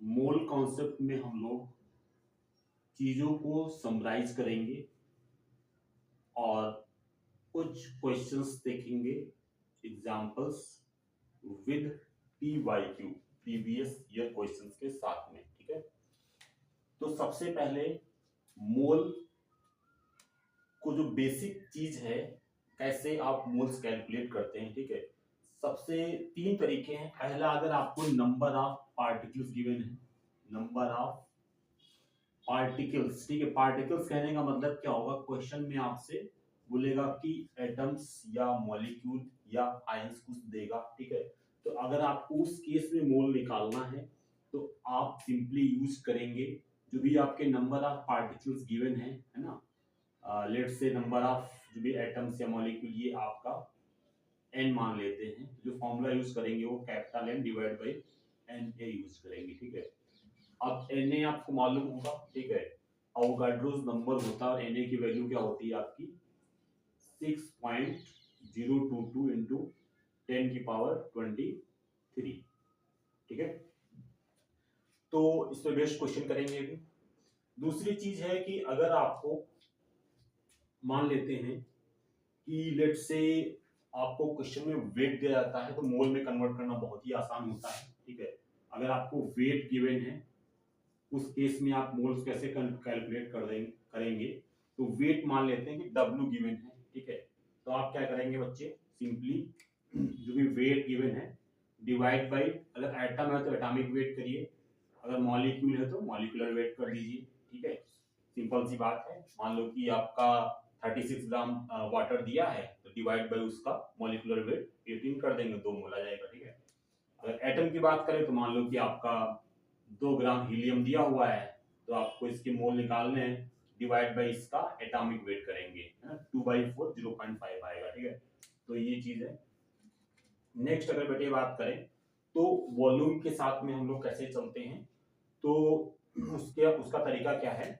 Mole concept में हम लोग चीजों को समराइज करेंगे और कुछ क्वेश्चंस देखेंगे, examples with PYQ previous year questions के साथ में। ठीक है, तो सबसे पहले मोल को जो बेसिक चीज है, कैसे आप मोल्स कैलकुलेट करते हैं। ठीक है, सबसे तीन तरीके हैं। पहला, अगर आपको नंबर ऑफ पार्टिकल्स गिवन है, नंबर ऑफ पार्टिकल्स। ठीक है, पार्टिकल्स कहने का मतलब क्या होगा, क्वेश्चन में आपसे बोलेगा कि एटम्स या मॉलिक्यूल या आयंस कुछ देगा। ठीक है, तो अगर आपको उस केस में मोल निकालना है तो आप सिंपली यूज करेंगे जो भी आपके नंबर ऑफ पार्टिकल्स गिवन है ना, लेट्स से नंबर ऑफ जो भी एटम्स या मॉलिक्यूल, ये आपका n मान लेते हैं। जो फॉर्मूला यूज करेंगे वो capital N divide by Na use करेंगे। ठीक है, अब Na आपको मालूम होगा। ठीक है, अवोगाड्रोस नंबर होता है और Na की वैल्यू क्या होती है आपकी 6.022 इंटू 10⁻23। ठीक है, तो इस पे बेस्ट क्वेश्चन करेंगे अभी। दूसरी चीज है कि अगर आपको मान लेते हैं कि लेट से आपको क्वेश्चन में वेट दिया जाता है तो मोल में कन्वर्ट करना बहुत ही आसान होता है। ठीक है, अगर आपको वेट गिवन है उस केस में आप मोल्स कैसे कैलकुलेट करेंगे, तो वेट मान लेते हैं कि W गिवन है। ठीक है, तो आप क्या करेंगे बच्चे, सिंपली जो भी वेट गिवन है डिवाइड बाई, अगर एटम है तो एटॉमिक वेट करिए, अगर मॉलिक्यूल है तो मॉलिक्यूलर वेट कर दीजिए। ठीक है, सिंपल सी बात है। मान लो कि आपका 36 ग्राम वाटर दिया है तो डिवाइड बाई उसका मॉलिक्यूलर वेट 18 कर देंगे, 2 मोल आ जाएगा। ठीक है, अगर एटम की बात करें तो मान लो कि आपका 2 ग्राम हीलियम दिया हुआ है तो आपको इसके मोल निकालने हैं, डिवाइड बाई इसका एटॉमिक वेट करेंगे, है ना, 2/4 0.5 आएगा। ठीक है, तो ये चीज है। नेक्स्ट अगर बेटे बात करें तो वॉल्यूम के साथ में हम लोग कैसे चलते हैं, तो उसका तरीका क्या है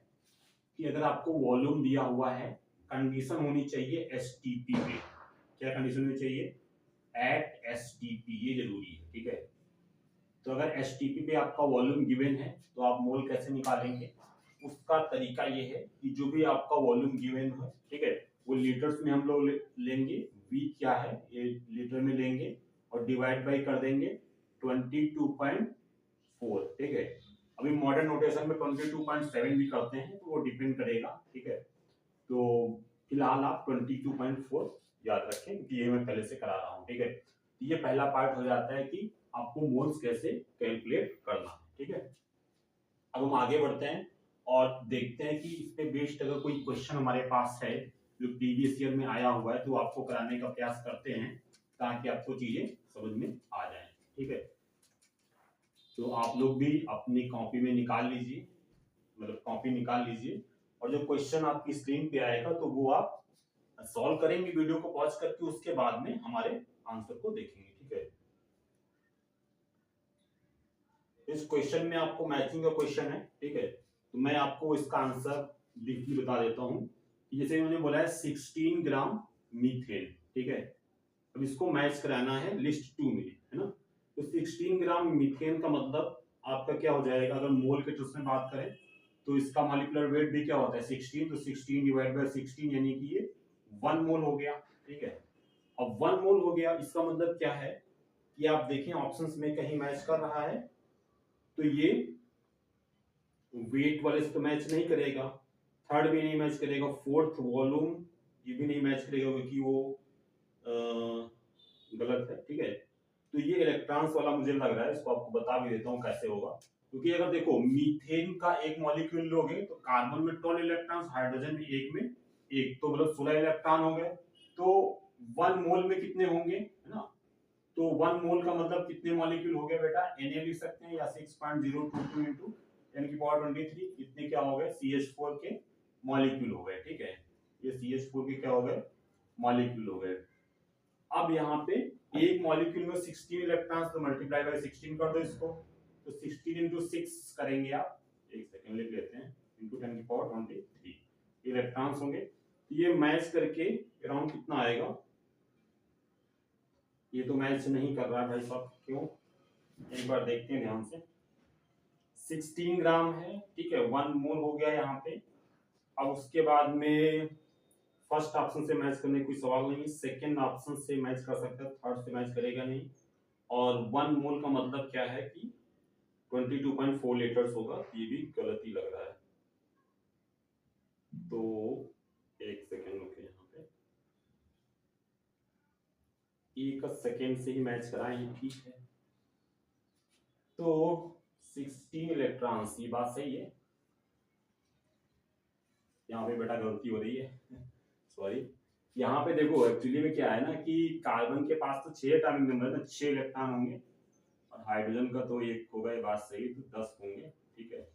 कि अगर आपको वॉल्यूम दिया हुआ है, कंडीशन होनी चाहिए STP पे। क्या कंडीशन होनी चाहिए, एट STP, ये जरूरी है। ठीक है, तो अगर STP पे आपका वॉल्यूम गिवन है तो आप मोल कैसे निकालेंगे, उसका तरीका ये है कि जो भी आपका वॉल्यूम गिवन है, ठीक है, वो लीटर्स में हम लोग लेंगे, V क्या है ये लीटर में लेंगे और डिवाइड बाई कर देंगे 22.4। ठीक है, अभी मॉडर्न नोटेशन में 22.7 भी करते हैं तो वो डिपेंड करेगा। ठीक है, तो फिलहाल आप 22.4 याद रखें क्योंकि ये मैं पहले से करा रहा हूँ। ठीक है, तो ये पहला पार्ट हो जाता है कि आपको मोल्स कैसे कैलकुलेट करना है। ठीक है, अब हम आगे बढ़ते हैं और देखते हैं कि इस पे बेस्ड अगर कोई क्वेश्चन हमारे पास है जो प्रीवियस ईयर में आया हुआ है तो आपको कराने का प्रयास करते हैं ताकि आपको चीजें समझ में आ जाए। ठीक है, तो आप लोग भी अपनी कॉपी में निकाल लीजिए, मतलब कॉपी निकाल लीजिए और जो क्वेश्चन आपकी स्क्रीन पे आएगा तो वो आप सॉल्व करेंगे वीडियो को पॉज करके, उसके बाद में हमारे आंसर को देखेंगे। ठीक है, इस क्वेश्चन में आपको मैचिंग का क्वेश्चन है। ठीक है, तो मैं आपको इसका आंसर लिखी बता देता हूं। जैसे उन्होंने बोला है 16 ग्राम मीथेन। ठीक है, अब इसको मैच कराना है लिस्ट 2 में, है ना, तो 16 ग्राम मीथेन का मतलब आपका क्या हो जाएगा, अगर मोल के टर्म्स में बात करें तो इसका मॉलिक्यूलर वेट भी क्या होता है 16, तो 16 डिवाइड बाय 16 यानी कि ये 1 मोल हो गया। ठीक है, अब 1 मोल हो गया, इसका मतलब क्या है कि आप देखें ऑप्शंस में कहीं मैच कर रहा है तो ये वेट वाले से तो मैच नहीं करेगा, थर्ड भी नहीं मैच करेगा, फोर्थ वॉल्यूम ये भी नहीं मैच करेगा क्योंकि वो गलत है। ठीक है, तो ये इलेक्ट्रॉन्स वाला मुझे लग रहा है, इसको आपको बता भी देता हूँ कैसे होगा। क्योंकि अगर देखो मीथेन का एक मॉलिक्यूल लोगे तो कार्बन में 12 इलेक्ट्रॉन्स, हाइड्रोजन में एक में एक, तो मतलब 16 इलेक्ट्रॉन हो गए। तो 1 मोल में कितने होंगे, है ना, तो 1 मोल का मतलब कितने मॉलिक्यूल हो गए बेटा, Na लिख सकते हैं या 6.022 इंटू 10⁻23, इतने क्या हो गए CH4 के मॉलिक्यूल हो गए। ठीक है, ये CH4 के क्या हो गए मॉलिक्यूल हो गए। अब यहाँ पे एक मॉलिक्यूल में 16 इलेक्ट्रॉन्स, तो मल्टीप्लाई बाय 16 कर दो इसको, तो 16 इंटू 6 करेंगे आप, एक सेकंड लिख लेते हैं, इंटू 10⁻23 इलेक्ट्रॉन्स होंगे। तो ये मैच करके अराउंड कितना आएगा, ये तो मैच नहीं कर रहा भाई साहब, क्यों, एक बार देखते हैं ध्यान से। 16 ग्राम है, ठीक है, 1 मोल हो गया यहाँ पे। अब उसके बाद में फर्स्ट ऑप्शन से मैच करने कोई सवाल नहीं, सेकंड ऑप्शन से मैच कर सकता है, थर्ड से मैच करेगा नहीं। और 1 मोल का मतलब क्या है कि 22.4 लीटर्स होगा, ये भी गलत ही लग रहा है। तो एक सेकेंड रुकिए, यहाँ पे एक सेकेंड से ही मैच कराएं, ठीक है। तो 16 इलेक्ट्रॉन्स, ये बात सही है। यहाँ पे बेटा गलती हो रही है सॉरी। यहाँ पे देखो एक्चुअली में क्या है ना कि कार्बन के पास तो 6 एटॉमिक नंबर है, 6 इलेक्ट्रॉन होंगे, और हाइड्रोजन का तो एक होगा, ये बात सही, तो 10 होंगे, ठीक है।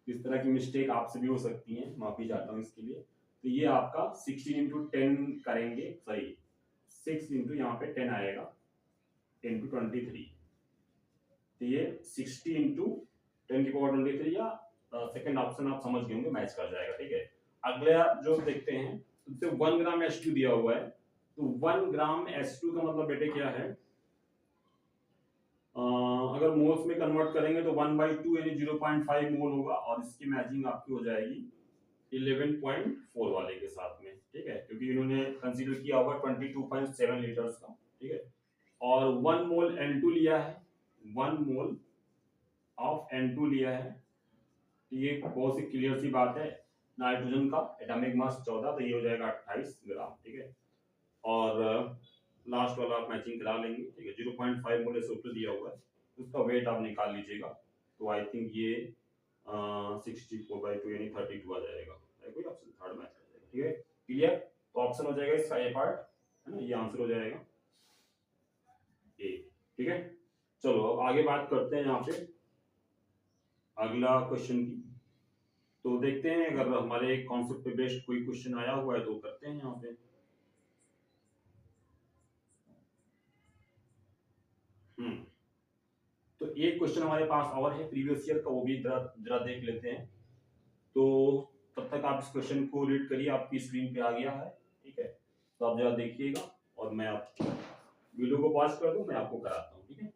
इस तरह की मिस्टेक आपसे भी हो सकती है, माफी चाहता हूँ इसके लिए। तो ये आपका 16 इंटू 10 करेंगे, सॉरी 6 इंटू यहाँ पे 10 आएगा, 10 टू 23। तो ये 60 इंटू 10 की पावर 23, या सेकंड ऑप्शन आप समझ गए होंगे, मैच कर जाएगा, ठीक है। अगला जो देखते हैं, तो 1 ग्राम H2 दिया हुआ है, तो 1 ग्राम H2 का मतलब बेटे क्या है, अगर मोल्स में कन्वर्ट करेंगे तो 1/2 यानी 0.5 मोल होगा, और इसकी मैचिंग आपकी हो जाएगी 11.4 वाले के साथ में, ठीक है, क्योंकि इन्होंने कंसीडर किया होगा 22.7 लीटर्स का, ठीक है। और 1 मोल N2 लिया है, 1 मोल ऑफ N2 लिया है, तो ये बहुत सी क्लियर सी बात है, नाइट्रोजन का एटॉमिक मास 14, तो ये हो जाएगा 28 ग्राम, ठीक है। और लास्ट वाला आप मैचिंग करा लेंगे, ठीक है। 0.5 मोल ऐसे ऊपर दिया हुआ है, उसका वेट आप निकाल लीजिएगा, तो आई थिंक ये 64/2 यानी 32 आ जाएगा, कोई ऑप्शन थर्ड मैच कर जाएगा, ठीक है, क्लियर। तो ऑप्शन हो जाएगा इसका ए पार्ट, है ना, ये आंसर हो जाएगा ए, ठीक है। चलो अब आगे बात करते हैं यहाँ पे अगला क्वेश्चन की। तो देखते हैं अगर हमारे कॉन्सेप्ट पे बेस्ड कोई क्वेश्चन आया हुआ है तो करते हैं यहाँ पे। तो एक क्वेश्चन हमारे पास और है प्रीवियस ईयर का, वो भी जरा देख लेते हैं। तो तब तक आप इस क्वेश्चन को रीड करिए, आपकी स्क्रीन पे आ गया है, ठीक है। तो आप जरा देखिएगा, और मैं आप वीडियो को पॉज कर दूं, मैं आपको कराता हूँ, ठीक है।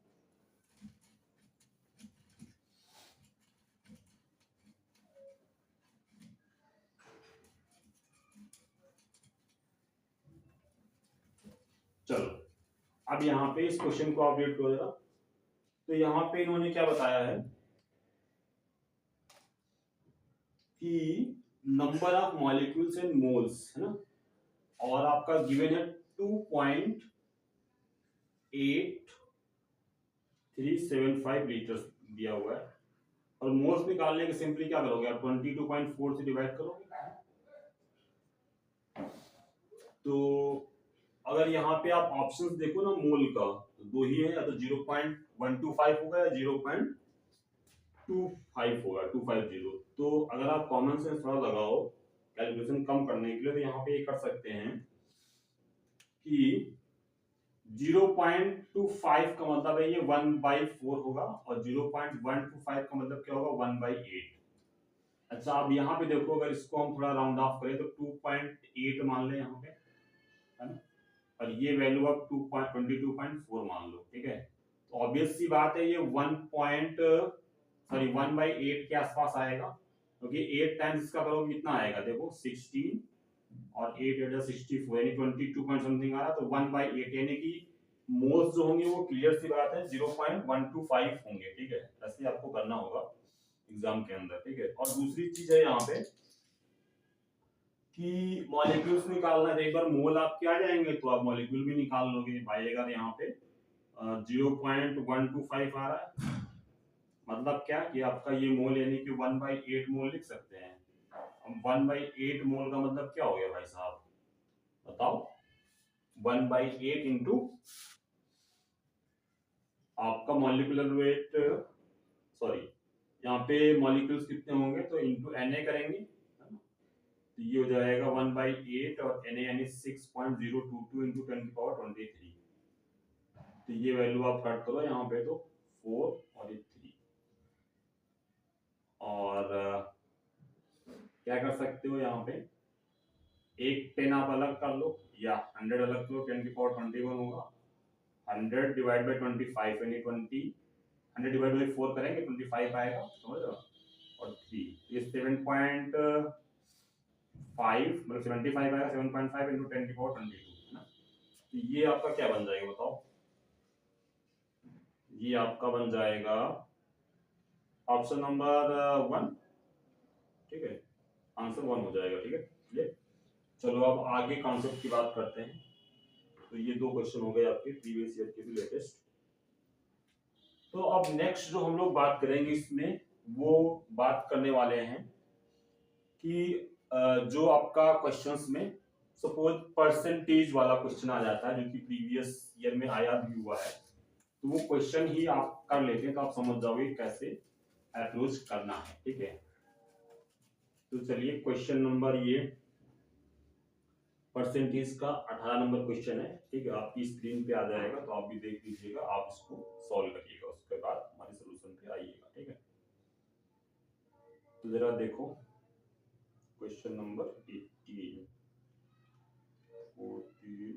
चलो अब यहाँ पे इस क्वेश्चन को आप रीड करो जरा। तो यहाँ पे इन्होंने क्या बताया है कि number of molecules and moles, है ना, और आपका गिवन है 2.8375 लीटर दिया हुआ है, और मोल्स निकालने के सिंपली क्या करोगे आप, 22.4 से डिवाइड करोगे। तो अगर यहाँ पे आप ऑप्शंस देखो ना मोल का, तो दो ही है, या तो 0.125 होगा या 0.25 होगा, 250। तो अगर आप कॉमन सेंस थोड़ा लगाओ कैलकुलेशन कम करने के लिए, तो यहाँ पे ये कर सकते हैं कि 0.25 का मतलब है ये 1/4 होगा, और 0.125 का मतलब क्या होगा, 1/8। अच्छा अब यहाँ पे देखो, अगर इसको हम थोड़ा राउंड ऑफ करें तो 2.8 मान लें यहाँ पे, है ना, और ये वैल्यू आप 22.4 मान लो, ठीक है। तो ऑब्वियस सी बात है ये 1/8 के आसपास आएगा, क्योंकि 8 टाइम्स इसका करोगे कितना आएगा, देखो 16 और 8 8 64 यानी 22 पॉइंट समथिंग आ रहा, तो 1/8 यानी कि मोल्स जो होंगे वो क्लियर सी बात है 0.125 होंगे, ठीक है। ऐसे आपको करना होगा एग्जाम के अंदर, ठीक है। और दूसरी चीज है यहाँ पे कि मॉलिक्यूल्स निकालना है, एक बार मोल आपके आ जाएंगे तो आप मॉलिक्यूल भी निकाल लोगे, पाइएगा यहाँ पे 0.125 आ रहा है, मतलब क्या कि आपका ये मोल यानी कि 1/8 मोल लिख सकते हैं। अब 1/8 मोल का मतलब क्या हो गया भाई साहब, बताओ। 1/8 इंटू आपका मॉलिक्यूलर वेट, सॉरी यहाँ पे मॉलिक्यूल्स कितने होंगे, तो इंटू Na करेंगे, तो ये हो जाएगा 1/8, और Na यानी 6.022 इंटू 10⁻23। तो ये वैल्यू आप कट करो यहाँ पे, तो 4 और ये 3, और क्या कर सकते हो यहाँ पे, एक 10 आप अलग कर लो, या 100 अलग करो, 10⁻21 होगा, 100 डिवाइड बाई 25 यानी 20, 100 डिवाइड बाई 4 करेंगे 25 आएगा, समझ रहे हो, और 3 ये 7.5 मतलब 75 आएगा, 7.5 इंटू 10 की पावर 22 है ना। तो ये आपका क्या बन जाएगा बताओ, ये आपका बन जाएगा ऑप्शन नंबर 1, ठीक है, आंसर 1 हो जाएगा, ठीक है ये। चलो अब आगे कॉन्सेप्ट की बात करते हैं। तो ये 2 क्वेश्चन हो गए आपके प्रीवियस ईयर के भी लेटेस्ट। तो अब नेक्स्ट जो हम लोग बात करेंगे इसमें, वो बात करने वाले हैं कि जो आपका क्वेश्चंस में सपोज परसेंटेज वाला क्वेश्चन आ जाता है, जो कि प्रीवियस ईयर में आया भी हुआ है, तो वो क्वेश्चन ही आप कर लेते हैं तो आप समझ जाओगे कैसे अप्रोच करना है, ठीक है। तो चलिए क्वेश्चन नंबर ये परसेंटेज का 18 नंबर क्वेश्चन है, ठीक है, आपकी स्क्रीन पे आ जाएगा, तो आप भी देख लीजिएगा, आप इसको सॉल्व करिएगा, उसके बाद हमारे सॉल्यूशन पे आइएगा, ठीक है। तो जरा देखो क्वेश्चन नंबर 18, 14,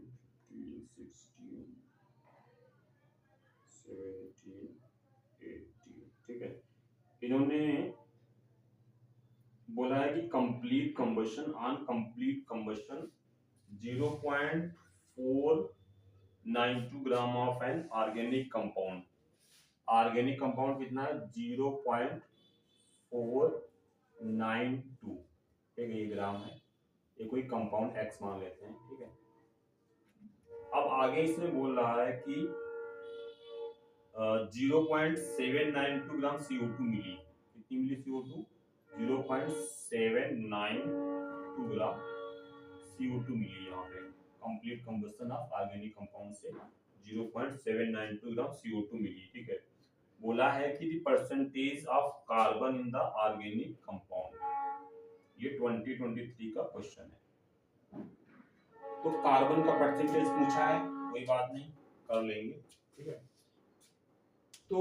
15, 16, 17, 18, ठीक है। इन्होंने बोला है कि complete combustion on complete combustion 0.492 gram of an organic compound. Organic compound कितना है 0.492, ठीक है, ये ग्राम है, ये कोई कंपाउंड एक्स मान लेते हैं, ठीक है। अब आगे इसमें बोल रहा है कि 0.792 ग्राम CO2 मिली, कितनी मिली CO2, 0.792 ग्राम CO2 मिली यहाँ पे complete combustion of organic compound से 0.792 ग्राम CO2 मिली, ठीक है। बोला है कि the percentage of carbon in the organic compound, ये 2023 का क्वेश्चन है। तो कार्बन का परसेंटेज पूछा है, कोई बात नहीं, कर लेंगे, ठीक है। तो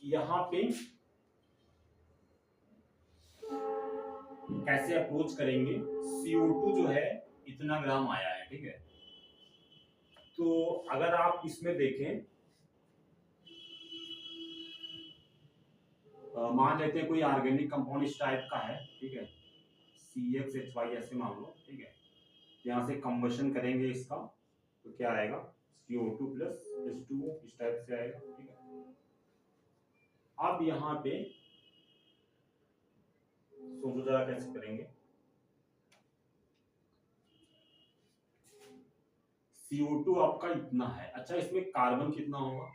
यहाँ पे कैसे अप्रोच करेंगे, CO2 जो है इतना ग्राम आया है, ठीक है। तो अगर आप इसमें देखें, मान लेते हैं कोई ऑर्गेनिक कंपाउंड इस टाइप का है, ठीक है, CXHY ऐसे मान लो, ठीक है। यहाँ से कंबशन करेंगे इसका, तो क्या आएगा CO2 प्लस H2O इस टाइप से आएगा, ठीक है। अब यहाँ पे सोचो जरा कैसे करेंगे, CO2 आपका इतना है, अच्छा इसमें कार्बन कितना होगा,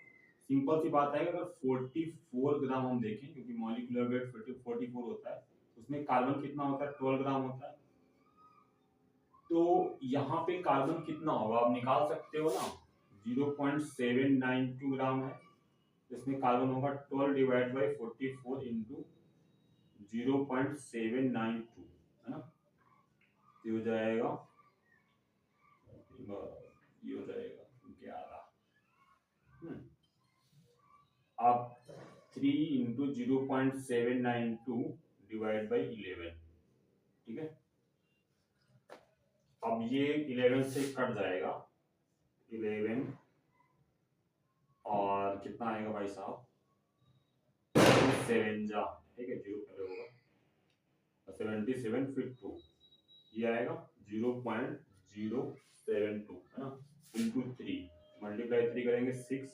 सिंपल सी बात है, अगर 44 ग्राम हम देखें, क्योंकि मॉलिक्यूलर वेट 44 होता है, उसमें कार्बन कितना होता है 12 ग्राम होता है। तो यहाँ पे कार्बन कितना होगा आप निकाल सकते हो ना, 0.792 ग्राम है, इसमें कार्बन होगा 12 डिवाइड बाई 44 इंटू 0.792, है ना। ये हो जाएगा 11। अब 3 इंटू 0.792 डिवाइड बाई 11, ठीक है। अब ये 11 से कट जाएगा, 11 और कितना आएगा भाई साहब 7 जा, ठीक है, 0 पहले होगा 77 फिर 2, ये आएगा 0.072, है ना, इंटू 3, मल्टीप्लाई 3 करेंगे 6,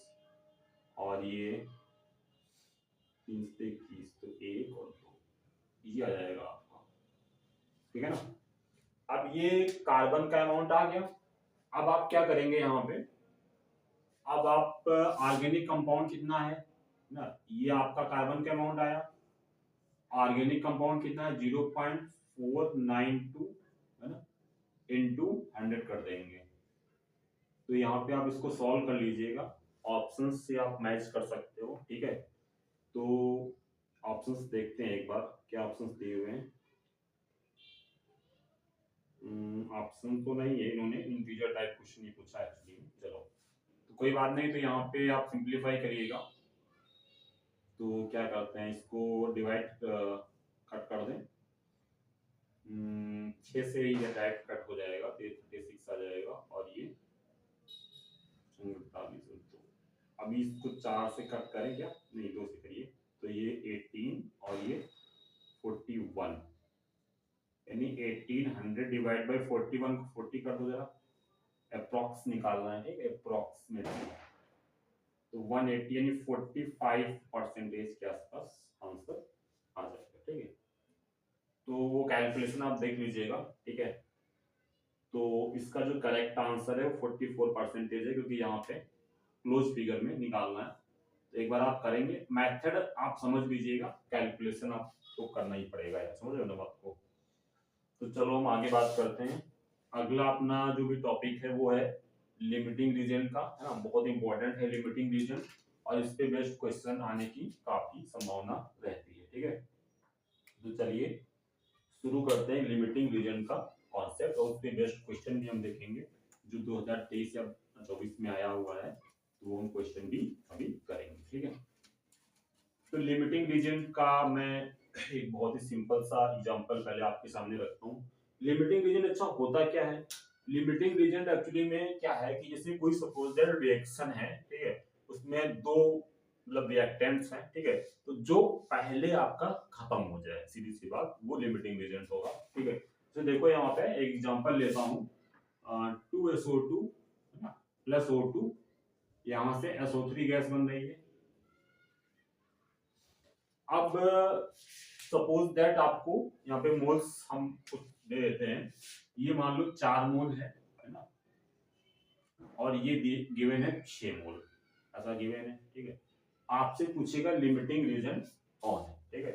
और ये 3 से 21, तो 1 और 2, ये आ जाएगा आपका, ठीक है ना। अब ये कार्बन का अमाउंट आ गया। अब आप क्या करेंगे यहाँ पे, अब आप ऑर्गेनिक कंपाउंड कितना है ना, ये आपका कार्बन का अमाउंट आया, ऑर्गेनिक कंपाउंड कितना है 0.492, है ना, इनटू 100 कर देंगे। तो यहाँ पे आप इसको सॉल्व कर लीजिएगा, ऑप्शंस से आप मैच कर सकते हो, ठीक है। तो ऑप्शंस देखते हैं एक बार, क्या ऑप्शंस दिए हुए हैं। ऑप्शन तो नहीं है, इन्होंने इंटीजर टाइप क्वेश्चन नहीं पूछा एक्चुअली, चलो तो कोई बात नहीं, तो यहाँ पे आप सिंप्लीफाई करिएगा। तो क्या करते हैं, इसको डिवाइड कट कर दें, 6 से ही डायरेक्ट कट हो जाएगा, तो 36 आ जाएगा, और ये 39, अभी इसको 4 से कट करें क्या, नहीं 2 से करिए, तो ये 18 और ये 41, यानी 1800 डिवाइड बाई 41 को 40 कर दो जरा, अप्रॉक्स निकालना है, ठीक है, अप्रॉक्सीमेटली। तो 180 यानी 45% के आसपास आंसर आ जाएगा, ठीक है। तो वो कैलकुलेशन आप देख लीजिएगा, ठीक है। तो इसका जो करेक्ट आंसर है वो 44% है, क्योंकि यहाँ पे क्लोज फिगर में निकालना है। तो एक बार आप करेंगे, मेथड आप समझ लीजिएगा, कैलकुलेशन आपको करना ही पड़ेगा यार, समझ रहे हो ना बात को। तो चलो हम आगे बात करते हैं। अगला अपना जो भी टॉपिक है वो है लिमिटिंग रीजन का, है ना, बहुत इंपॉर्टेंट है लिमिटिंग रीजन, और इस पे बेस्ट क्वेश्चन आने की काफी संभावना रहती है, ठीक है। तो चलिए शुरू करते हैं लिमिटिंग रीजन का कॉन्सेप्ट, और उसके बेस्ट क्वेश्चन भी हम देखेंगे जो 2023 या 24 में आया हुआ है, तो वो हम क्वेश्चन भी अभी करेंगे, ठीक है। तो लिमिटिंग रीजन का मैं एक बहुत ही सिंपल सा एग्जांपल पहले आपके सामने रखता हूँ। लिमिटिंग रीजन अच्छा होता क्या है? लिमिटिंग रीजन एक्चुअली में क्या है कि जैसे कोई सपोज्ड रिएक्शन है, ठीक है, उसमें दो मतलब रिएक्टेंट्स हैं, ठीक है, तो जो पहले आपका खत्म हो जाए, सीधी सी बात, वो लिमिटिंग रीजन होगा, ठीक है। तो देखो यहाँ पे एक एग्जांपल लेता हूँ, 2SO2 प्लस O2, यहाँ से SO3 गैस बन रही है। अब सपोज दैट आपको यहाँ पे मोल्स हम कुछ दे देते हैं, ये मान लो 4 मोल है ना, और ये गिवन है 6 मोल, ऐसा गिवन है, ठीक है। आपसे पूछेगा लिमिटिंग रीजन कौन है, ठीक है।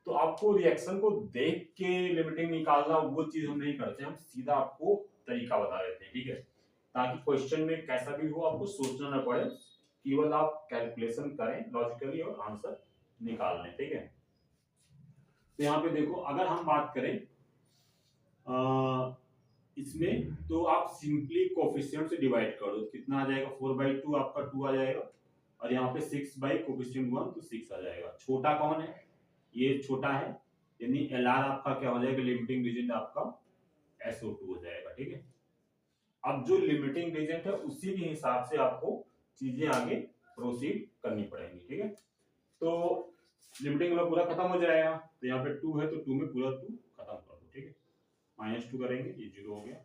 तो आपको रिएक्शन को देख के लिमिटिंग निकालना वो चीज हम नहीं करते, हम सीधा आपको तरीका बता देते हैं, ठीक है, ताकि क्वेश्चन में कैसा भी हो आपको सोचना ना पड़े, केवल आप कैलकुलेशन करें लॉजिकली और आंसर निकाल लें, ठीक है। तो यहाँ पे देखो, अगर हम बात करें इसमें, तो आप सिंपली कोफिशिएंट से डिवाइड कर दो, कितना आ जाएगा, 4/2 आपका 2 आ जाएगा, और यहाँ पे 6 बाई कोफिशिएंट 1 तो 6 आ जाएगा। छोटा कौन है, ये छोटा है, यानी LR आपका क्या हो जाएगा, लिमिटिंग रीजन आपका SO2 हो जाएगा, ठीक है। अब जो लिमिटिंग रीजन है उसी के हिसाब से आपको चीजें आगे प्रोसीड करनी पड़ेंगी, ठीक है। तो लिमिटिंग वाला पूरा खत्म हो जाएगा, तो यहाँ पे 2 है तो 2 में पूरा 2 खत्म कर दो, ठीक है। -2 करेंगे, ये 0 हो गया,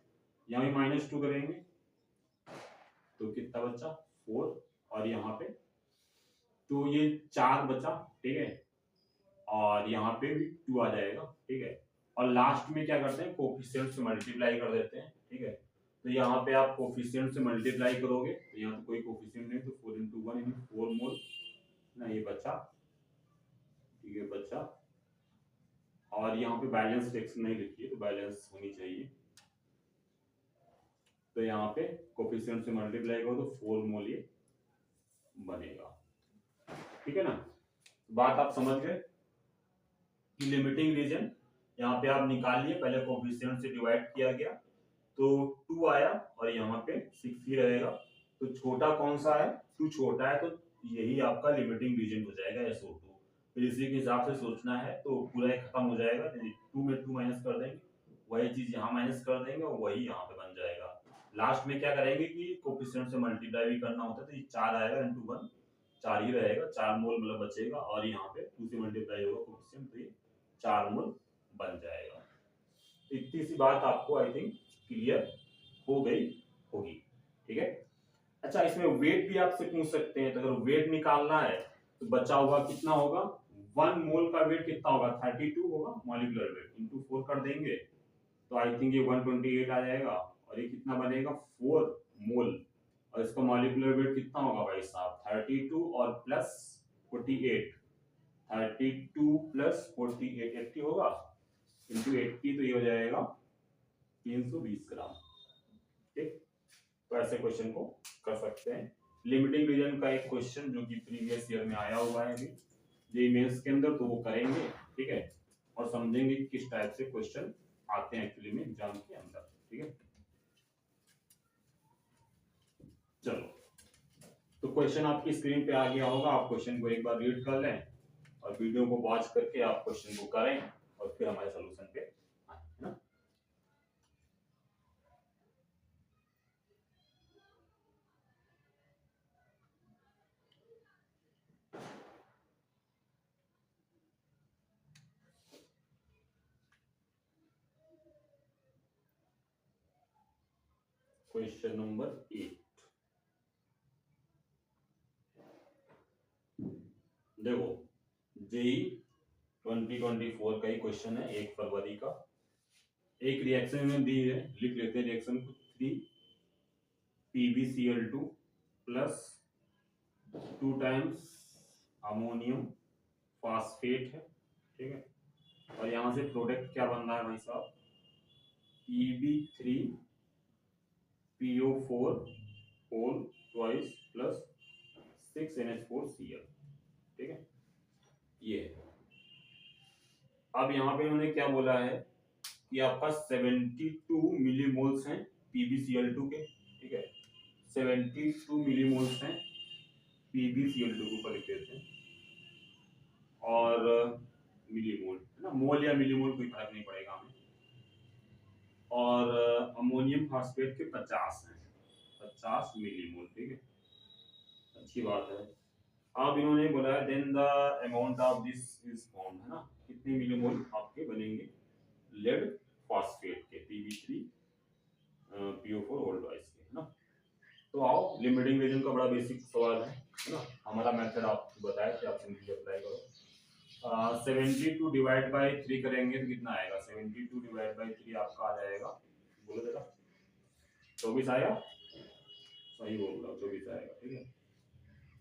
यहाँ भी -2 करेंगे तो कितना बचा, 4, और यहाँ पे तो ये 4 बचा, ठीक है, और यहाँ पे भी 2 आ जाएगा, ठीक है। और लास्ट में क्या करते हैं, कोफिशिएंट से मल्टीप्लाई कर देते हैं, ठीक है। तो यहाँ पे आप कोफिशिएंट से मल्टीप्लाई करोगे, तो यहाँ तो कोई कोफिशिएंट नहीं, तो 4 × 1 यानी 4 मोल ना, ये बचा, ठीक है, बचा। और यहाँ पे बैलेंस रिएक्शन नहीं लिखी है, तो बैलेंस होनी चाहिए, तो यहाँ पे कोफिशिएंट से मल्टीप्लाई करो तो 4 मोल ये बनेगा, ठीक है ना। बात आप समझ गए कि लिमिटिंग रीजन यहाँ पे आप निकाल लिए, पहले कोफिशिएंट से डिवाइड किया गया तो 2 आया, और यहाँ पे 6 ही रहेगा, तो छोटा कौन सा है, 2 छोटा है, तो यही आपका लिमिटिंग रीजन हो जाएगा SO2। फिर इसी के हिसाब से सोचना है, तो पूरा ही खत्म हो जाएगा, 2 में 2 माइनस कर देंगे, वही चीज यहाँ माइनस कर देंगे और वही यहाँ पे बन जाएगा। लास्ट में क्या करेंगे कि कोफिशिएंट से मल्टीप्लाई भी करना होता है, तो ये 4 आएगा × 1, 4 ही रहेगा, 4 मोल मतलब बचेगा, और यहाँ पे 2 से मल्टीप्लाई होगा कोफिशिएंट, तो ये 4 मोल बन जाएगा। इतनी सी बात आपको आई थिंक क्लियर हो गई होगी, ठीक है। अच्छा, इसमें वेट भी आपसे पूछ सकते हैं, तो अगर वेट निकालना है तो बचा हुआ कितना होगा, 1 मोल का वेट कितना होगा, 32 होगा, मॉलिक्यूलर वेट × 4 कर देंगे तो आई थिंक ये 128 आ जाएगा, और ये कितना बनेगा, 4 मोल, और इसका मॉलिक्यूलर वेट कितना होगा भाई साहब, 32 और प्लस 48, 32 प्लस 48 80 होगा, × 80 तो ये हो जाएगा 320 ग्राम, ठीक। तो ऐसे क्वेश्चन को कर सकते हैं। लिमिटिंग रीजन का एक क्वेश्चन जो कि प्रीवियस ईयर में आया हुआ है अभी जेईई मेंस के अंदर, तो वो करेंगे, ठीक है, और समझेंगे कि किस टाइप से क्वेश्चन आते हैं एक्चुअली में एग्जाम के अंदर, ठीक है। चलो, तो क्वेश्चन आपकी स्क्रीन पे आ गया होगा, आप क्वेश्चन को एक बार रीड कर लें और वीडियो को वॉच करके आप क्वेश्चन को करें, और फिर हमारे सोल्यूशन पे आए, है ना। Question number 8। देखो जेई 2024 का ही क्वेश्चन है, 1 फरवरी का। एक रिएक्शन में दी है, लिख लेते हैं रिएक्शन को। 3 PbCl2 plus 2 times ammonium phosphate है, ठीक है। और यहाँ से प्रोडक्ट क्या बन रहा है भाई साहब, Pb3PO4 whole twice plus 6NH4Cl, ठीक है। ये अब यहाँ पे उन्होंने क्या बोला है कि आपका 72 मिलीमोल्स हैं PbCl2 के, ठीक है। 72 मिलीमोल्स हैं PbCl2 के ऊपर लिख देते हैं, और मिलीमोल है ना, मोल या मिलीमोल कोई फर्क नहीं पड़ेगा हमें। और अमोनियम फास्फेट के 50 हैं, 50 मिलीमोल, ठीक है, अच्छी बात है। अब इन्होंने बोला है then the amount of this is form, है ना, कितने मिलीमोल आपके बनेंगे लेड फास्फेट के Pb3PO4 होल ट्वाइस के, है ना। तो आओ लिमिटिंग रीजन का बड़ा बेसिक सवाल है ना। हमारा मेथड आपको बताया कि आप सिंपली अप्लाई करो। 72 डिवाइड बाय 3 करेंगे तो कितना आएगा, 72 डिवाइड बाय 3 आपका आ जाएगा, बोलो जरा, 24 आएगा, सही बोल रहा हूँ, 24 आएगा, ठीक है।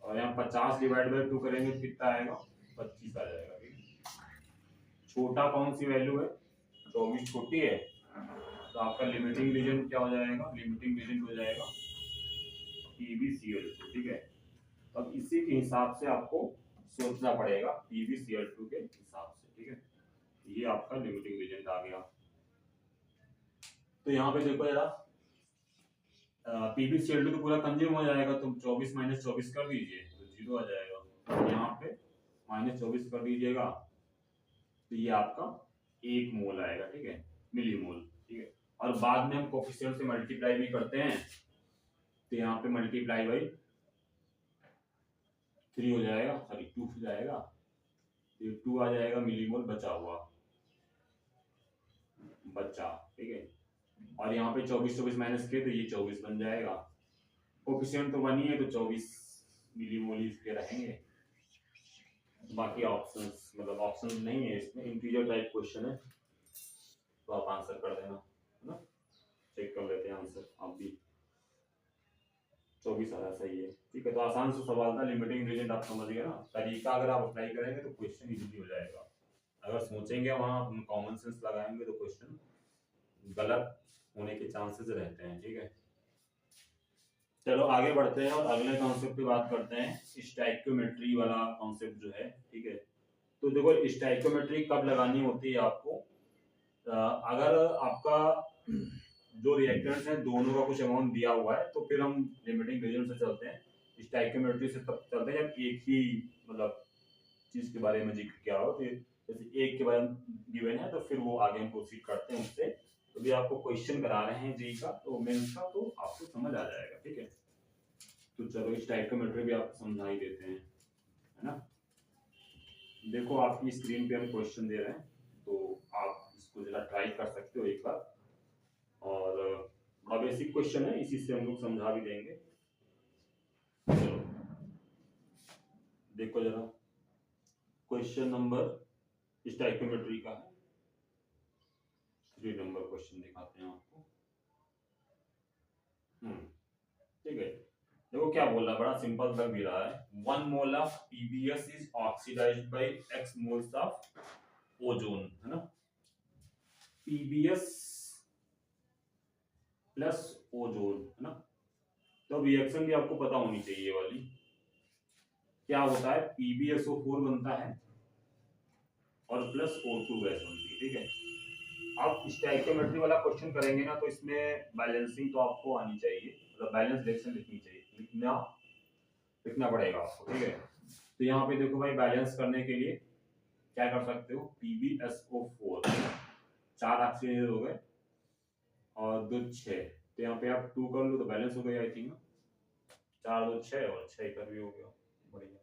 और यहाँ 50 डिवाइड बाय 2 करेंगे तो कितना आएगा, 25 आ जाएगा, ठीक है। छोटा कौन सी वैल्यू है, 24 छोटी है, तो आपका लिमिटिंग रीजन क्या हो जाएगा, लिमिटिंग रीजन हो जाएगा PbCl2, ठीक है। अब इसी के हिसाब से आपको सोचना पड़ेगा, PbCl2 के हिसाब से, ठीक है। ये आपका लिमिटिंग रीजन आ गया। तो यहाँ पे देखो जरा, PbCl2 तो पूरा कंज्यूम हो जाएगा, तो 24 माइनस 24 कर दीजिए तो 0 आ जाएगा। यहाँ पे माइनस 24 कर दीजिएगा तो ये आपका 1 मोल आएगा, ठीक है, मिलीमोल, ठीक है। और बाद में हम कोफिशिएंट से मल्टीप्लाई भी करते हैं, तो यहाँ पे मल्टीप्लाई बाई 3 हो जाएगा, सॉरी 2 हो जाएगा, ये 2 आ जाएगा मिलीमोल बचा हुआ, ठीक है। और यहाँ पे 24 माइनस किए तो ये 24 बन जाएगा। कोफिशिएंट तो 1 ही है तो 24 मिलीमोल इसके रहेंगे। बाकी ऑप्शंस, मतलब ऑप्शंस नहीं है इसमें, इंटीजर टाइप क्वेश्चन है, तो आप आंसर कर देना, है ना। चेक कर लेते हैं आंसर, आप भी 24 आ रहा, सही है, ठीक है। तो आसान सा सवाल था, लिमिटिंग रीजन आप समझ गए ना। तरीका अगर आप अप्लाई करेंगे तो क्वेश्चन इजीली हो जाएगा। अगर सोचेंगे वहाँ कॉमन सेंस लगाएंगे तो क्वेश्चन गलत होने के चांसेस रहते हैं, ठीक है। चलो आगे बढ़ते हैं और अगले कॉन्सेप्ट पे बात करते हैं, स्टोइकियोमेट्री वाला कॉन्सेप्ट जो है, ठीक है। तो देखो स्टोइकियोमेट्री कब लगानी होती है आपको, अगर आपका जो रिएक्टेंट्स हैं दोनों का कुछ अमाउंट दिया हुआ है तो फिर हम लिमिटिंग रीजन से चलते हैं। स्टोइकियोमेट्री से तब चलते हैं जब एक ही मतलब चीज के बारे में जिक्र किया हो, तो जैसे एक के बारे में गिवन है तो फिर वो आगे हम प्रोसीड करते हैं उससे। तो भी आपको क्वेश्चन करा रहे हैं जी का, तो मेंस का, तो आपको समझ आ जाएगा, ठीक है। तो चलो स्टोइकियोमेट्री भी आपको समझा ही देते हैं, है ना। देखो आपकी स्क्रीन पे हम क्वेश्चन दे रहे हैं, तो आप इसको जरा ट्राई कर सकते हो एक बार, और बड़ा बेसिक क्वेश्चन है, इसी से हम लोग समझा भी देंगे। चलो देखो जरा, क्वेश्चन नंबर स्टोइकियोमेट्री का है, 3 नंबर क्वेश्चन दिखाते हैं आपको। ठीक है, देखो क्या बोल रहा है, बड़ा सिंपल लग भी रहा है। 1 mole of PbS is oxidised by x moles of ozone, है ना। PbS प्लस ओजोन, है ना। तो रिएक्शन भी आपको पता होनी चाहिए वाली, क्या होता है, PbSO4 बनता है और प्लस O2 गैस बनती है, ठीक है। आप स्टोइकियोमेट्री वाला क्वेश्चन करेंगे ना, तो इसमें बैलेंसिंग तो आपको आनी चाहिए, मतलब बैलेंस रिएक्शन लिखनी चाहिए, लिखना पड़ेगा आपको, ठीक है। तो यहाँ पे देखो भाई, बैलेंस करने के लिए क्या कर सकते हो, PbSO4 4 ऑक्सीजन हो गए और 2 6, तो यहाँ पे आप 2 कर लो तो बैलेंस हो गया, आई थिंक 4 2 6 और 6 कर भी हो गया, बढ़िया।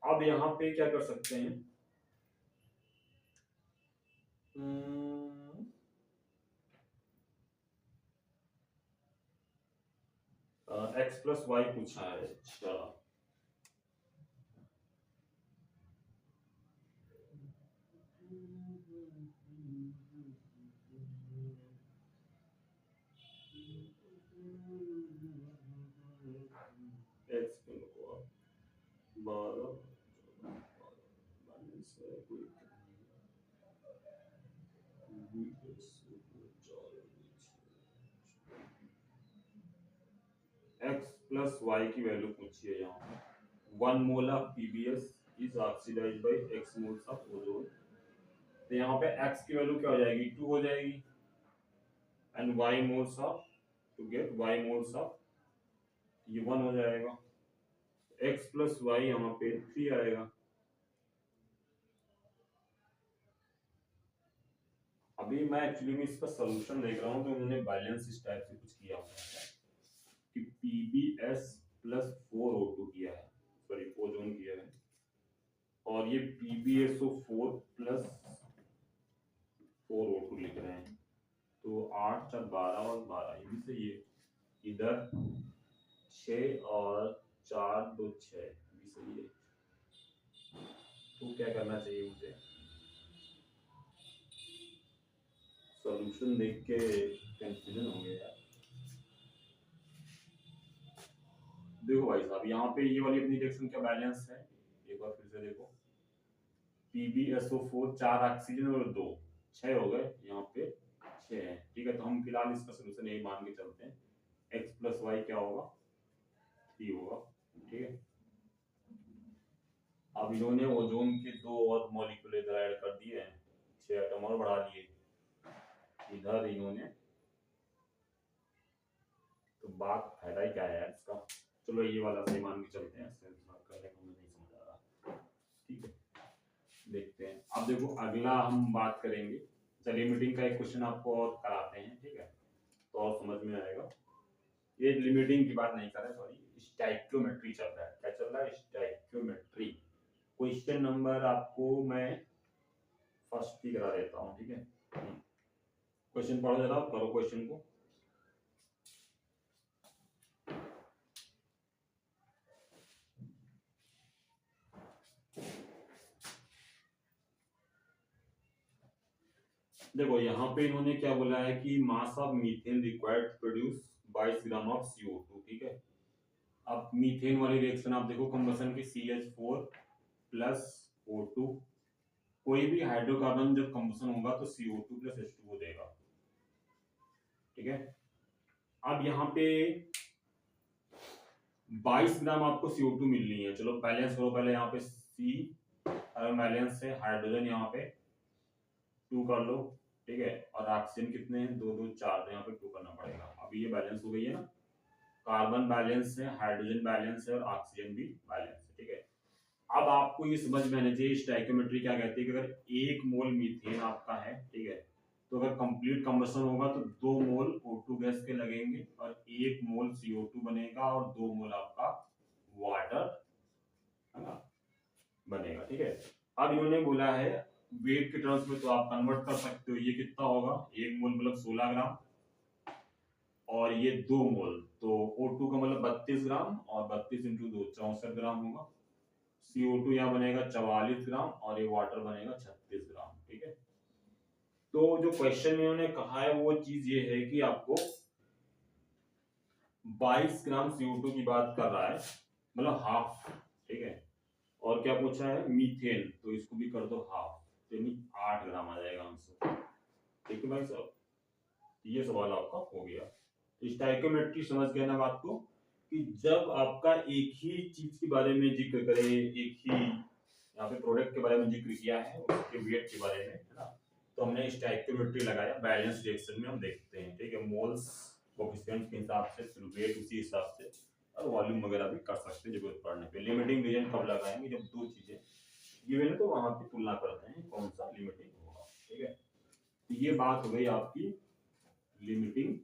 अब यहाँ पे क्या कर सकते हैं, एक्स प्लस वाई पूछा है। अच्छा, एक्स को 12 माइनस है कोई एक्स प्लस वाई की वैल्यू पूछी है यहाँ पे। 1 mole of PbS is oxidised by x moles of ozone. तो यहाँ पे x की वैल्यू क्या हो जाएगी, 2 हो जाएगी, and y moles of, to get y moles of, ये 1 हो जाएगा। x प्लस वाई यहाँ पे 3 आएगा। अभी मैं एक्चुअली में इसका सोल्यूशन देख रहा हूँ, तो उन्होंने बैलेंस इस टाइप से कुछ किया हुआ है कि पीबीएस प्लस 4O2 किया है, सॉरी ओजोन किया है, और ये PbSO4 प्लस 4O2 लिख रहे हैं। तो 8 4 12 और 12 ये भी सही है। इधर 6 और 4 2 6 भी सही है। तो क्या करना चाहिए मुझे, सॉल्यूशन देख के कंफ्यूजन हो गया यार। देखो भाई साहब, यहाँ पे ये वाली अपनी रिएक्शन क्या बैलेंस है, एक बार फिर से देखो। PbSO4 4 ऑक्सीजन और 2 6 हो गए, यहाँ पे 6 है। ठीक है, तो हम फिलहाल इसका सोल्यूशन यही मान के चलते हैं, x प्लस वाई क्या होगा, 3 होगा। ठीक है, अब इन्होंने ओजोन के 2 और मॉलिक्यूल इधर ऐड कर दिए हैं, 6 एटम और बढ़ा दिए इधर इन्होंने। तो बात फायदा ही क्या है यार इसका। चलो ये वाला सही मान के चलते हैं, इससे करने को मुझे नहीं समझ आ रहा। ठीक है, देखते हैं। अब देखो अगला हम बात करेंगे, चलिए मीटिंग का एक क्वेश्चन आपको और कराते हैं, ठीक है, तो और समझ में आएगा। ये लिमिटिंग की बात नहीं कर रहे, सॉरी, स्टोइकियोमेट्री चल रहा है। क्या चल रहा है, स्टोइकियोमेट्री। क्वेश्चन नंबर आपको मैं फर्स्ट ही करा देता हूँ, ठीक है। क्वेश्चन पढ़ो जरा, करो क्वेश्चन को। देखो यहाँ पे इन्होंने क्या बोला है कि mass of methane required to produce 22 gram of CO2, ठीक है। अब मीथेन वाली रिएक्शन आप देखो, कंबसन की CH4 प्लस O2, कोई भी हाइड्रोकार्बन जब कंबसन होगा तो CO2 प्लस H2O देगा, ठीक है। अब यहाँ पे 22 ग्राम आपको CO2 मिल रही है। चलो बैलेंस करो पहले, यहाँ पे C बैलेंस है, हाइड्रोजन यहाँ पे 2 कर लो, ठीक है, और ऑक्सीजन कितने हैं, 2 2 4, तो यहाँ पे 2 करना पड़ेगा। अभी ये बैलेंस हो गई है ना, कार्बन बैलेंस है, हाइड्रोजन बैलेंस है और ऑक्सीजन भी बैलेंस है, ठीक है। अब आपको ये समझ में आना चाहिए स्टोइकियोमेट्री क्या कहती है कि अगर 1 मोल मीथेन आपका है, ठीक है, तो अगर कंप्लीट कंबशन होगा तो 2 मोल O2 गैस के लगेंगे और 1 मोल CO2 बनेगा और 2 मोल आपका वाटर, है ना, बनेगा, ठीक है। अब इन्होंने बोला है वेट के टर्म्स में, तो आप कन्वर्ट कर सकते हो, ये कितना होगा, 1 मोल मतलब 16 ग्राम और ये 2 मोल, तो O2 का मतलब 32 ग्राम और 32 इंटू 2 64 ग्राम होगा। CO2 यहाँ बनेगा 44 ग्राम और ये वाटर बनेगा 36 ग्राम, ठीक है। तो जो क्वेश्चन में उन्होंने कहा है वो चीज ये है कि आपको 22 ग्राम CO2 की बात कर रहा है, मतलब हाफ, ठीक है। और क्या पूछा है, मीथेन, तो इसको भी कर दो हाफ, यानी 8 ग्राम आ जाएगा आंसर, ठीक है भाई साहब। ये सवाल आपका हो गया। स्टोइकियोमेट्री समझ गए ना बात को, कि जब आपका एक ही चीज के बारे में जिक्र करे, एक ही यहाँ पे प्रोडक्ट के बारे में जिक्र किया है, उसके वेट के बारे में, है ना, तो हमने स्टोइकियोमेट्री लगाया। बैलेंस रिएक्शन में हम देखते हैं, ठीक है, मोल्स कोएफिशिएंट के हिसाब से, फिर वेट उसी हिसाब से, और वॉल्यूम वगैरह भी कर सकते हैं जरूरत पड़ने पे। लिमिटिंग रीजन कब लगाएंगे, जब दो चीजें गिवन है तो वहां पे तुलना करते हैं कौन सा लिमिटिंग होगा, ठीक है। तो ये बात हो गई आपकी लिमिटिंग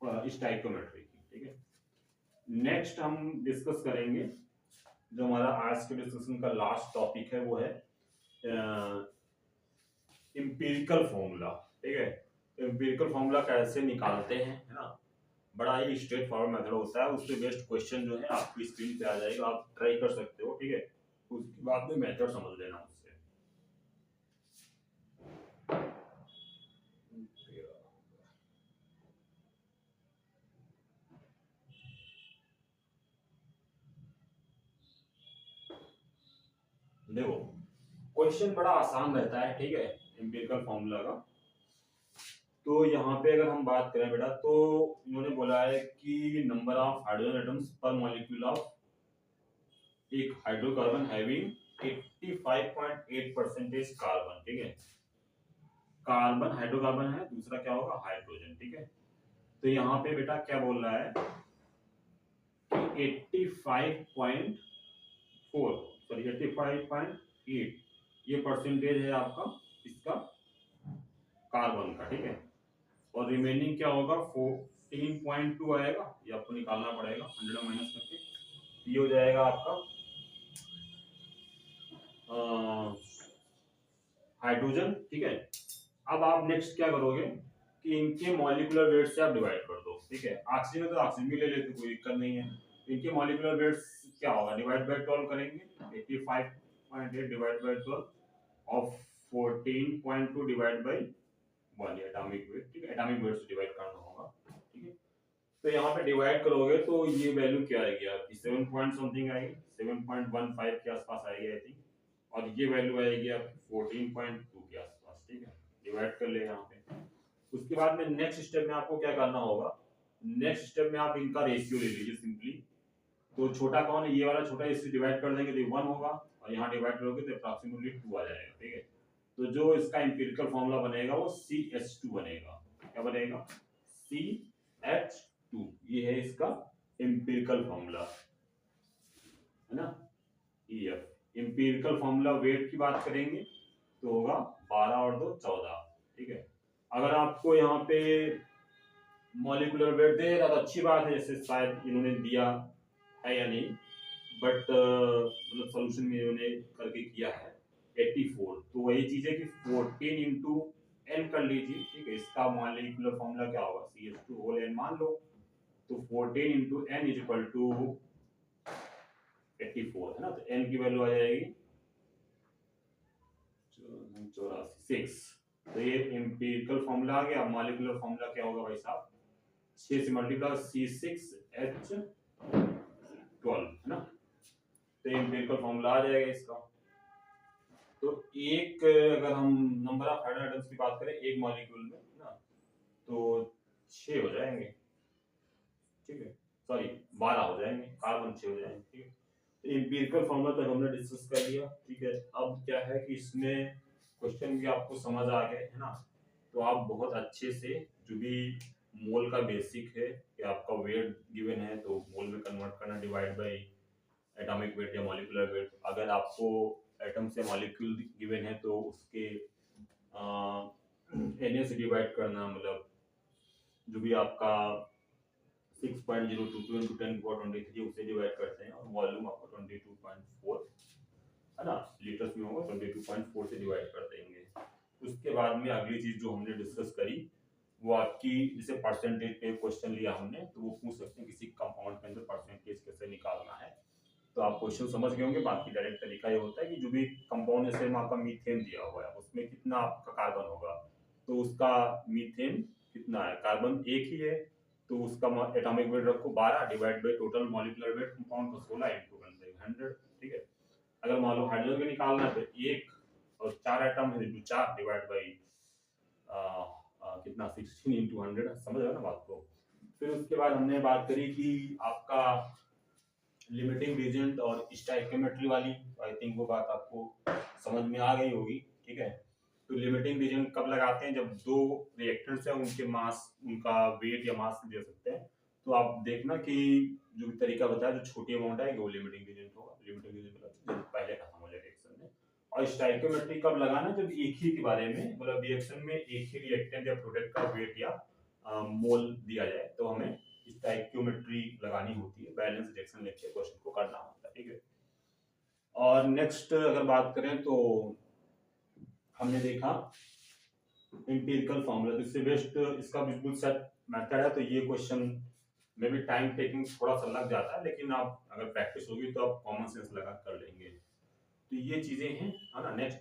स्टोइकियोमेट्री की, ठीक है। नेक्स्ट हम डिस्कस करेंगे, जो हमारा आज के डिस्कशन का लास्ट टॉपिक है, वो है एम्पिरिकल फॉर्मूला, ठीक है। एम्पिरिकल फॉर्मूला कैसे निकालते हैं, है ना, बड़ा ही स्ट्रेट फॉरवर्ड मेथड होता है, उससे बेस्ड क्वेश्चन जो है आपकी स्क्रीन पे आ जाएगा, आप ट्राई कर सकते हो, ठीक है। उसके बाद में मेथड समझ लेना उससे। देखो क्वेश्चन बड़ा आसान रहता है, ठीक है, एम्पिरिकल फॉर्मूला का। तो यहाँ पे अगर हम बात करें बेटा, तो इन्होंने बोला है कि नंबर ऑफ हाइड्रोजन एटम्स पर मॉलिक्यूल ऑफ एक हाइड्रोकार्बन हैविंग 85.8% कार्बन, ठीक है। कार्बन हाइड्रोकार्बन है, दूसरा क्या होगा हाइड्रोजन, ठीक है। तो यहाँ पे बेटा क्या बोल रहा है कि 85.4 सॉरी 85.8 ये परसेंटेज है आपका इसका कार्बन का, ठीक है। और रिमेनिंग क्या होगा 14.2 आएगा, ये आपको निकालना पड़ेगा 100 माइनस करके। ये हो जाएगा आपका हाइड्रोजन, ठीक है। अब आप नेक्स्ट क्या करोगे कि इनके मॉलिक्यूलर वेट से आप डिवाइड कर दो, ठीक है। ऑक्सीजन तो ऑक्सीजन भी ले लेते, कोई दिक्कत नहीं है। इनके मॉलिक्यूलर वेट क्या होगा, डिवाइड बाय 12 करेंगे, 85.8 डिवाइड बाय 12 और 14.2 डिवाइड बाय 1 एटॉमिक वेट, ठीक है। एटॉमिक वेट से डिवाइड करना होगा, ठीक है। तो यहाँ पे डिवाइड करोगे तो ये वैल्यू क्या आएगी आपकी 7 पॉइंट समथिंग आएगी, 7.15 के आसपास आएगी आई थिंक। और ये वैल्यू आएगी आपकी 14.2 के आसपास, ठीक है। डिवाइड कर ले यहाँ पे। उसके बाद में नेक्स्ट स्टेप में आपको क्या करना होगा, नेक्स्ट स्टेप में आप इनका रेशियो ले लीजिए सिंपली। तो छोटा कौन है, ये वाला छोटा, इससे डिवाइड कर देंगे तो 1 होगा, और यहाँ डिवाइड करोगे तो अप्रॉक्सीमेटली 2 आ जाएगा, ठीक है। तो जो इसका एम्पिरिकल फॉर्मूला बनेगा वो CH2 बनेगा। क्या बनेगा, CH2, ये है इसका एम्पिरिकल फॉर्मूला, है ना। EF empirical formula. वेट की बात करेंगे तो होगा 12 और 2 14, ठीक है। अगर आपको यहाँ पे मॉलिक्यूलर वेट दे रहा तो अच्छी बात है, जैसे शायद इन्होंने दिया है या नहीं, बट मतलब सॉल्यूशन में इन्होंने करके किया है 84। तो वही चीज है कि 14 इंटू एन कर लीजिए, ठीक है। इसका मॉलिक्यूलर फॉर्मूला क्या होगा, CH2 होल एन मान लो। तो 14 into N is equal to 84, है ना। तो एन की वैल्यू आ जाएगी 84। तो ये एम्पिरिकल फॉर्मूला आ गया। मॉलिक्यूलर फॉर्मूला क्या होगा भाई साहब, 6 से मल्टीप्लाई C6H12, है ना। तो एम्पिरिकल फॉर्मूला आ जाएगा इसका। तो एक अगर हम नंबर ऑफ हाइड्रोजन एटम्स की बात करें एक मॉलिक्यूल में ना, तो 6 हो जाएंगे, ठीक है। सॉरी 12 हो जाएंगे, कार्बन 6 हो जाएंगे, ठीक है। तो एम्पिरिकल फॉर्मूला तक हमने डिस्कस कर लिया, ठीक है। अब क्या है कि इसमें क्वेश्चन भी आपको समझ आ गए, है ना। तो आप बहुत अच्छे से जो भी मोल का बेसिक है कि आपका वेट गिवन है तो मोल में कन्वर्ट करना, डिवाइड बाय एटॉमिक वेट या मॉलिक्यूलर वेट। अगर आपको एटम से मॉलिक्यूल गिवन है तो उसके Na से डिवाइड करना, मतलब जो भी आपका 6.022 into 10⁻23 उसे डिवाइड करते हैं, और वॉल्यूम आपको 22.4, है ना, लीटर्स में होगा, 22.4 से डिवाइड कर देंगे। उसके बाद में अगली चीज जो हमने डिस्कस करी वो आपकी, जैसे परसेंटेज पे क्वेश्चन लिया हमने, तो वो पूछ सकते हैं किसी कंपाउंड के अंदर परसेंटेज कैसे निकालना है। तो आप क्वेश्चन समझ गए होंगे। बाकी डायरेक्ट तरीका ये होता है कि जो भी कंपाउंड, जैसे आपका मीथेन दिया हुआ है, उसमें कितना आपका कार्बन होगा, तो उसका मीथेन कितना है, कार्बन एक ही है, तो उसका एटॉमिक वेट रखो 12 divide by total molecular weight compound को 16 इंटू 100, ठीक है। अगर मान लो हाइड्रोजन का निकालना है तो एक और 4 एटम है तो 4 डिवाइड बाय कितना 16 इंटू 100, समझ रहे हो ना बात को। फिर उसके बाद हमने बात करी कि आपका लिमिटिंग रीजन और स्टोइकियोमेट्री वाली, आई थिंक वो बात आपको समझ में आ गई होगी, ठीक है। तो लिमिटिंग रीजन कब लगाते हैं, जब दो रिएक्टेंट्स हैं उनके मास, उनका वेट या मास दे सकते हैं। तो आप देखना कि जो भी तरीका बताया, जो छोटी अमाउंट आएगी वो लिमिटिंग रीजन होगा। लिमिटिंग रीजन मतलब पहले खत्म हो जाए रिएक्शन में। और स्टोइकियोमेट्री कब लगाना, जब एक ही के बारे में, मतलब रिएक्शन में एक ही रिएक्टेंट या प्रोडक्ट का वेट या मोल दिया जाए तो हमें स्टोइकियोमेट्री लगानी होती है। बैलेंस रिएक्शन लेके क्वेश्चन को करना होता है, ठीक है। और नेक्स्ट अगर बात करें तो हमने देखा एम्पिरिकल फॉर्मूला, तो इससे बेस्ट इसका बिल्कुल सेट मेथड है। तो ये question may be time taking थोड़ा सा लग जाता है, लेकिन आप अगर प्रैक्टिस होगी तो आप कॉमन सेंस लगा कर लेंगे। तो ये चीजें हैं, है ना। नेक्स्ट